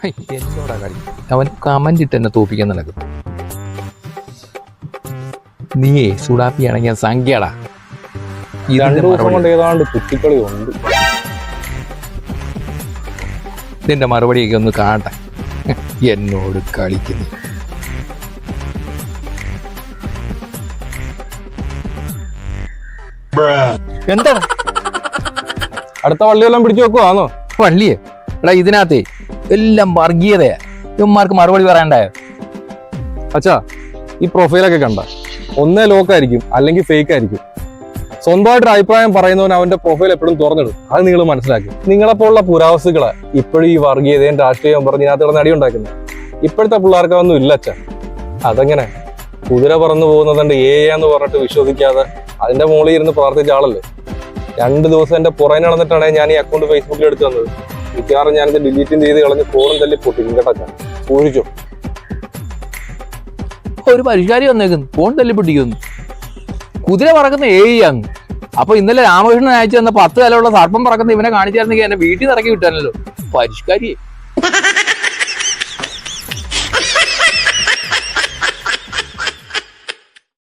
എന്നോടാ കളി. അവൻ കമന്റ് ഇട്ട് എന്നെ തോപ്പിക്കാൻ നടക്കും. നീയേ സുഡാപ്പിയാണെങ്കിൽ ഞാൻ സംഖ്യടാ. ഇതിന്റെ മറുപടിയൊക്കെ ഒന്ന് കാണട്ടെ. എന്നോട് കളിക്കുന്നു. എന്താണ് അടുത്ത വള്ളിയെല്ലാം പിടിച്ചു വെക്കുവാന്നോ? വള്ളിയെ എടാ, ഇതിനകത്തേ എല്ലാം വർഗീയതയാ. ഇവന്മാർക്ക് മറുപടി പറയണ്ടായോ? അച്ഛാ, ഈ പ്രൊഫൈലൊക്കെ കണ്ട ഒന്നേ ലോക്കായിരിക്കും അല്ലെങ്കിൽ ഫേക്ക് ആയിരിക്കും. സ്വന്തമായിട്ടൊരു അഭിപ്രായം പറയുന്നവൻ അവന്റെ പ്രൊഫൈൽ എപ്പോഴും തുറന്നിടും. അത് നിങ്ങൾ മനസ്സിലാക്കി. നിങ്ങളെപ്പോലുള്ള പുരാവസ്തുക്കളെ ഇപ്പോഴും ഈ വർഗീയതയും രാഷ്ട്രീയവും പറഞ്ഞ് ഇതിനകത്ത് കിടന്ന് അടി ഉണ്ടാക്കുന്നത്. ഇപ്പോഴത്തെ പിള്ളേർക്കൊന്നും ഇല്ല അച്ഛാ. അതെങ്ങനെ കുതിര പറന്നു പോകുന്നതുണ്ട് എന്ന് പറഞ്ഞിട്ട് വിശ്വസിക്കാതെ അതിന്റെ മുകളിൽ ഇരുന്ന് പ്രാർത്ഥിച്ച ആളല്ലേ. 2 ദിവസം എന്റെ പുറകെ നടന്നിട്ടാണ് ഞാൻ ഈ അക്കൗണ്ട് ഫേസ്ബുക്കിൽ എടുത്തു തന്നത്. മിക്കവാറും ഞാനിത് ഡിലീറ്റും ചെയ്ത് കളഞ്ഞ് ഫോണും തല്ലി പൊട്ടിക്കും കേട്ടോ. സൂക്ഷിച്ചോ. ഒരു പരിഷ്കാരി വന്നേക്കുന്നു, ഫോൺ തല്ലി പൊട്ടിക്കുന്നു. കുതിര പറക്കുന്ന അങ്ങ്. അപ്പൊ ഇന്നലെ രാമകൃഷ്ണൻ അയച്ചു തന്ന 10 തലമുള്ള സർപ്പം പറക്കുന്ന ഇവനെ കാണിച്ചായിരുന്നെങ്കിൽ എന്നെ വീട്ടിൽ നിന്ന് ഇറക്കി വിട്ടാനല്ലോ പരിഷ്കാരിയെ.